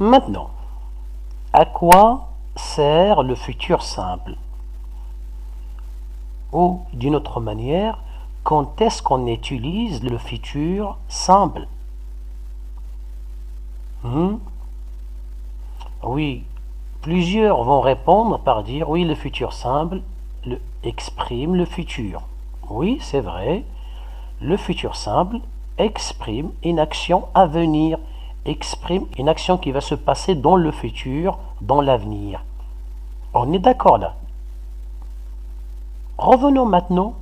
Maintenant, à quoi sert le futur simple? Ou d'une autre manière, quand est-ce qu'on utilise le futur simple? Oui, plusieurs vont répondre par dire oui, le futur simple exprime le futur. Oui, c'est vrai, le futur simple exprime une action à venir, exprime une action qui va se passer dans le futur, dans l'avenir. On est d'accord là. Revenons maintenant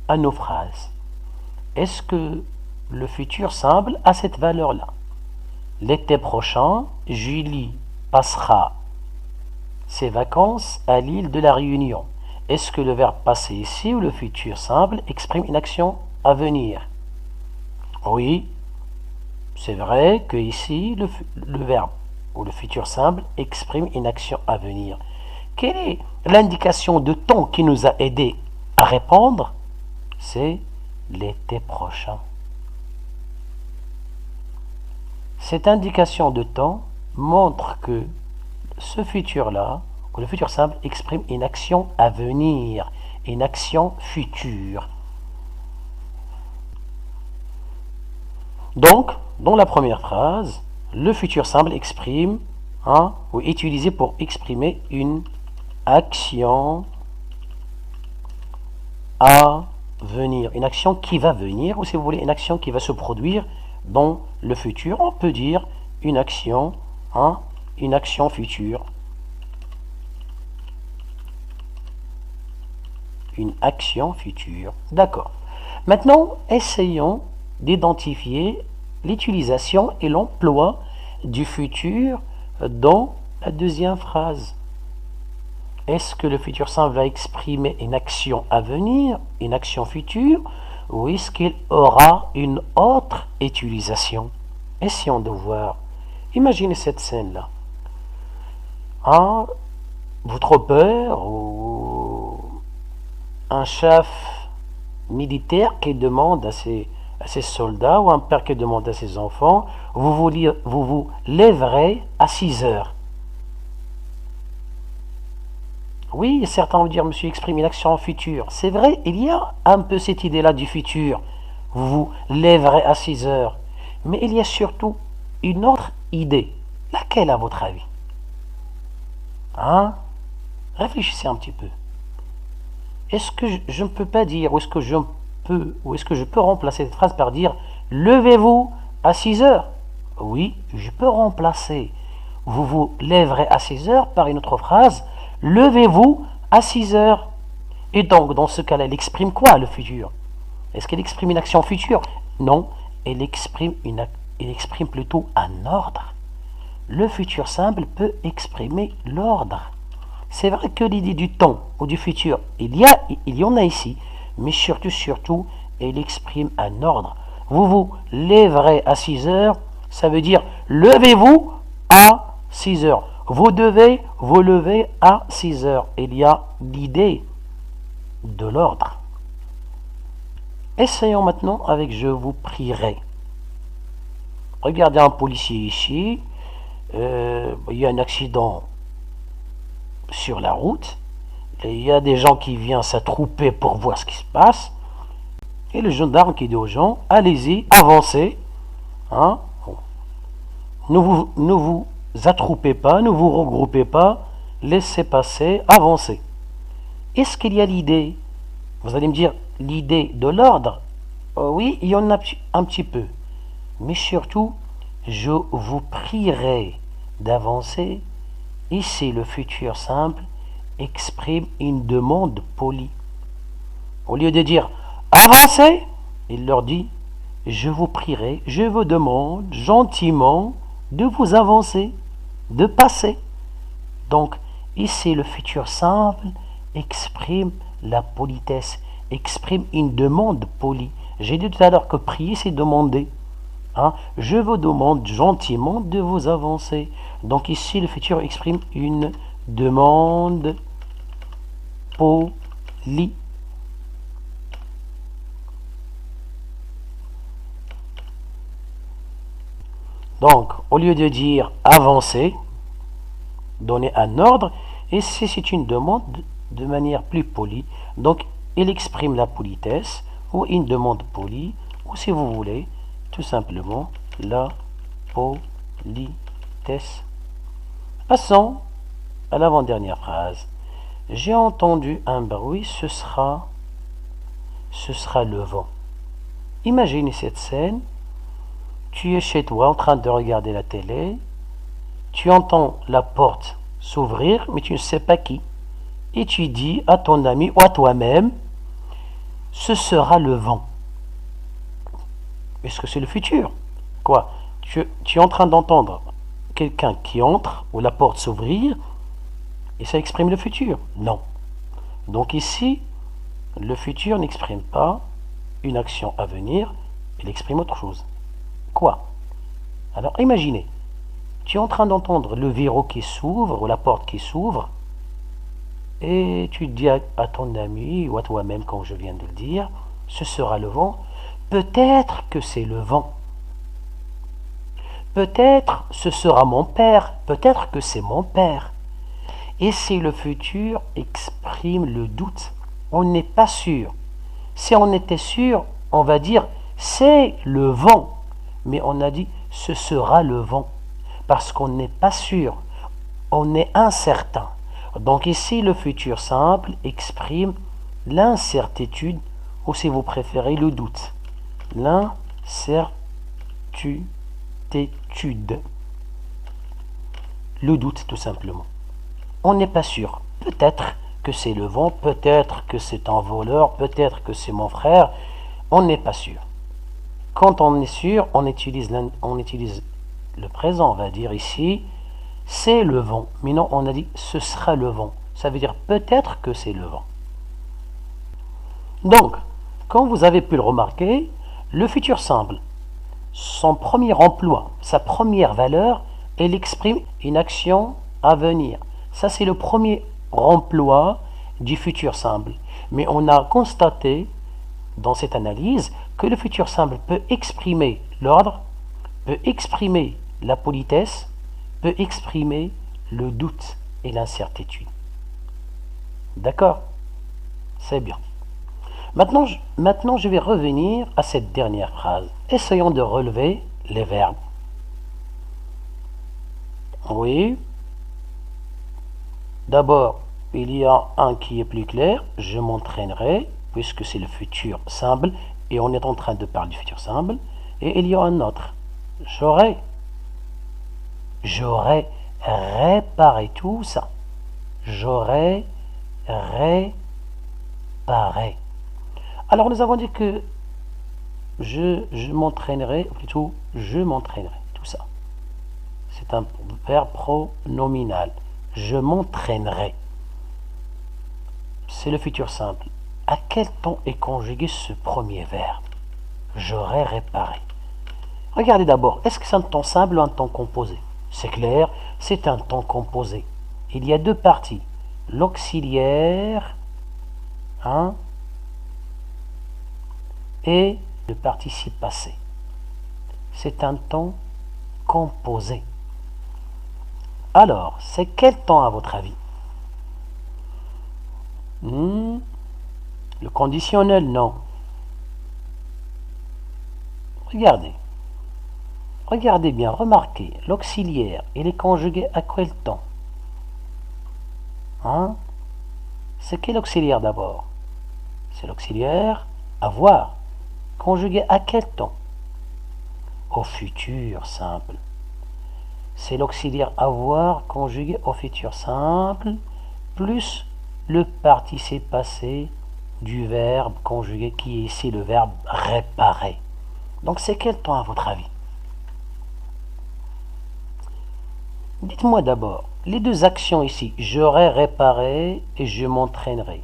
à nos phrases. Est-ce que le futur simple a cette valeur-là? L'été prochain, Julie passera ses vacances à l'île de la Réunion. Est-ce que le verbe passé ici ou le futur simple exprime une action à venir? Oui, c'est vrai que ici le verbe ou le futur simple exprime une action à venir. Quelle est l'indication de temps qui nous a aidé à répondre? C'est l'été prochain. Cette indication de temps montre que ce futur-là, le futur simple, exprime une action à venir, une action future. Donc, dans la première phrase, le futur simple exprime, ou est utilisé pour exprimer une action à venir, une action qui va venir, ou si vous voulez, une action qui va se produire dans le futur. On peut dire une action future. Une action future. D'accord. Maintenant, essayons d'identifier l'utilisation et l'emploi du futur dans la deuxième phrase. Est-ce que le futur simple va exprimer une action à venir, une action future, ou est-ce qu'il aura une autre utilisation? Essayons de voir. Imaginez cette scène-là. Votre père ou un chef militaire qui demande à ses soldats ou un père qui demande à ses enfants, vous lèverez à 6 heures. Oui, certains vont dire, monsieur exprime une action future. C'est vrai, il y a un peu cette idée-là du futur. Vous vous lèverez à 6 heures. Mais il y a surtout une autre idée. Laquelle, à votre avis? Réfléchissez un petit peu. Est-ce que je ne peux pas dire, ou est-ce que je peux remplacer cette phrase par dire levez-vous à 6 heures? Oui, je peux remplacer vous vous lèverez à 6 heures par une autre phrase levez-vous à 6 heures. Et donc, dans ce cas-là, elle exprime quoi, le futur? Est-ce qu'elle exprime une action future? Non, elle exprime plutôt un ordre. Le futur simple peut exprimer l'ordre. C'est vrai que l'idée du temps ou du futur, il y en a ici, mais surtout, elle exprime un ordre. Vous vous lèverez à 6 heures, ça veut dire levez-vous à 6 heures. Vous devez vous lever à 6 heures. Il y a l'idée de l'ordre. Essayons maintenant avec je vous prierai. Regardez un policier ici. Il y a un accident sur la route. Et il y a des gens qui viennent s'attrouper pour voir ce qui se passe. Et le gendarme qui dit aux gens, allez-y, avancez. Ne vous attroupez pas, ne vous regroupez pas, laissez passer, avancez. Est-ce qu'il y a l'idée? Vous allez me dire, l'idée de l'ordre? Oui, il y en a un petit peu. Mais surtout, je vous prierai d'avancer. Ici, le futur simple exprime une demande polie. Au lieu de dire avancez, il leur dit je vous prierai, je vous demande gentiment de vous avancer, de passer. Donc, ici, le futur simple exprime la politesse, exprime une demande polie. J'ai dit tout à l'heure que prier, c'est demander. Je vous demande gentiment de vous avancer. Donc ici, le futur exprime une demande polie. Donc, au lieu de dire avancer, donner un ordre, et c'est une demande de manière plus polie. Donc, il exprime la politesse, ou une demande polie, ou si vous voulez, tout simplement, la politesse. Passons à l'avant-dernière phrase. J'ai entendu un bruit, ce sera le vent. Imaginez cette scène. Tu es chez toi en train de regarder la télé. Tu entends la porte s'ouvrir, mais tu ne sais pas qui. Et tu dis à ton ami ou à toi-même, ce sera le vent. Est-ce que c'est le futur? Quoi? Tu es en train d'entendre quelqu'un qui entre ou la porte s'ouvrir et ça exprime le futur? Non. Donc ici, le futur n'exprime pas une action à venir, il exprime autre chose. Quoi? Alors imaginez, tu es en train d'entendre le verrou qui s'ouvre ou la porte qui s'ouvre et tu dis à ton ami ou à toi-même, comme je viens de le dire, ce sera le vent. Peut-être que c'est le vent. Peut-être ce sera mon père. Peut-être que c'est mon père. Et si le futur exprime le doute, on n'est pas sûr. Si on était sûr, on va dire c'est le vent. Mais on a dit ce sera le vent. Parce qu'on n'est pas sûr. On est incertain. Donc ici, le futur simple exprime l'incertitude, ou si vous préférez, le doute. L'incertitude. Le doute, tout simplement. On n'est pas sûr. Peut-être que c'est le vent, peut-être que c'est un voleur, peut-être que c'est mon frère. On n'est pas sûr. Quand on est sûr, on utilise le présent, on va dire ici, c'est le vent. Mais non, on a dit ce sera le vent. Ça veut dire peut-être que c'est le vent. Donc, comme vous avez pu le remarquer, le futur simple, son premier emploi, sa première valeur, elle exprime une action à venir. Ça, c'est le premier emploi du futur simple. Mais on a constaté dans cette analyse que le futur simple peut exprimer l'ordre, peut exprimer la politesse, peut exprimer le doute et l'incertitude. D'accord? C'est bien. Maintenant, je vais revenir à cette dernière phrase. Essayons de relever les verbes. Oui. D'abord, il y a un qui est plus clair. Je m'entraînerai, puisque c'est le futur simple, et on est en train de parler du futur simple. Et il y a un autre. J'aurai réparé tout ça. J'aurai réparé. Alors nous avons dit que je m'entraînerai, plutôt je m'entraînerai, tout ça. C'est un verbe pronominal. Je m'entraînerai. C'est le futur simple. À quel temps est conjugué ce premier verbe? J'aurai réparé. Regardez d'abord, est-ce que c'est un temps simple ou un temps composé? C'est clair, c'est un temps composé. Il y a deux parties. L'auxiliaire, et le participe passé. C'est un temps composé. Alors, c'est quel temps à votre avis? Le conditionnel, non. Regardez. Regardez bien, remarquez, l'auxiliaire, il est conjugué à quel temps? C'est quel auxiliaire d'abord? C'est l'auxiliaire avoir. Conjugué à quel temps? Au futur simple. C'est l'auxiliaire avoir conjugué au futur simple plus le participe passé du verbe conjugué qui est ici le verbe réparer. Donc c'est quel temps à votre avis? Dites-moi d'abord, les deux actions ici, j'aurai réparé et je m'entraînerai.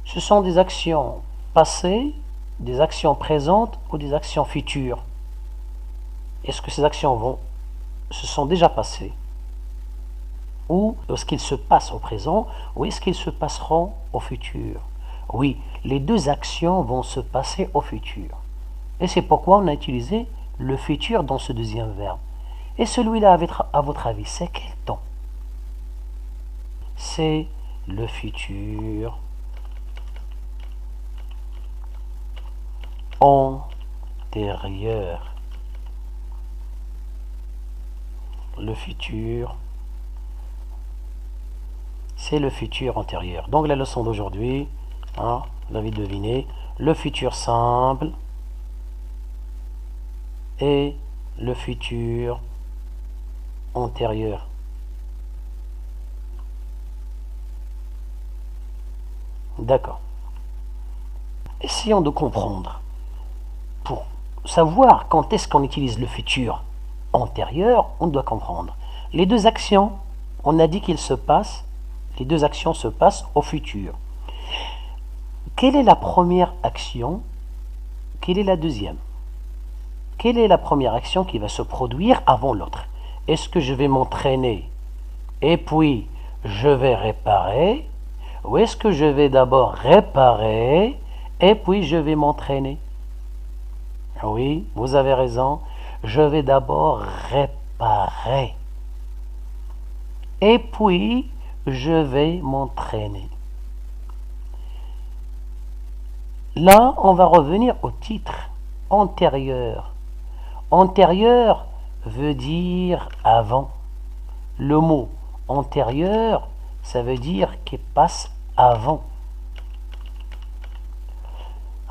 Ce sont des actions passées, des actions présentes ou des actions futures? Est-ce que ces actions se sont déjà passées? Ou est-ce qu'ils se passent au présent ou est-ce qu'ils se passeront au futur? Oui, les deux actions vont se passer au futur. Et c'est pourquoi on a utilisé le futur dans ce deuxième verbe. Et celui-là, à votre avis, c'est quel temps? C'est le futur antérieur. Le futur, c'est le futur antérieur. Donc la leçon d'aujourd'hui, hein, vous avez deviné, le futur simple et le futur antérieur. D'accord. Essayons de comprendre. Pour savoir quand est-ce qu'on utilise le futur antérieur, on doit comprendre. Les deux actions, on a dit qu'ils se passent, les deux actions se passent au futur. Quelle est la première action? Quelle est la deuxième? Quelle est la première action qui va se produire avant l'autre? Est-ce que je vais m'entraîner et puis je vais réparer? Ou est-ce que je vais d'abord réparer et puis je vais m'entraîner? Oui, vous avez raison. Je vais d'abord réparer. Et puis, je vais m'entraîner. Là, on va revenir au titre antérieur. Antérieur veut dire avant. Le mot antérieur, ça veut dire qui passe avant.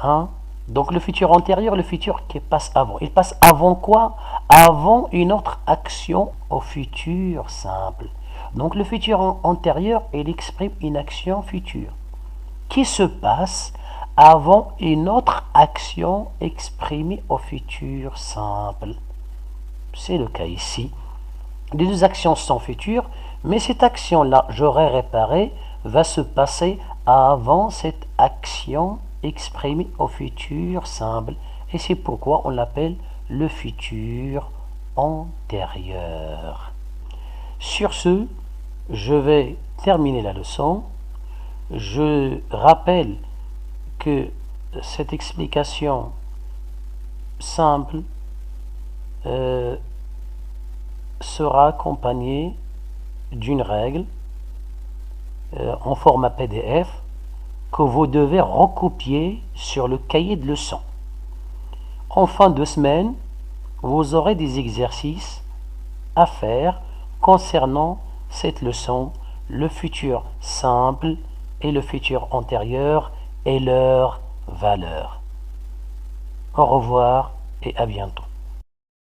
Hein? Donc le futur antérieur, le futur qui passe avant. Il passe avant quoi? Avant une autre action au futur simple. Donc le futur antérieur, il exprime une action future qui se passe avant une autre action exprimée au futur simple. C'est le cas ici. Les deux actions sont futures, mais cette action-là, j'aurais réparé, va se passer avant cette action exprimée au futur simple. Et c'est pourquoi on l'appelle le futur antérieur. Sur ce, je vais terminer la leçon. Je rappelle que cette explication simple sera accompagnée d'une règle en format PDF que vous devez recopier sur le cahier de leçon. En fin de semaine, vous aurez des exercices à faire concernant cette leçon, le futur simple et le futur antérieur et leur valeur. Au revoir et à bientôt.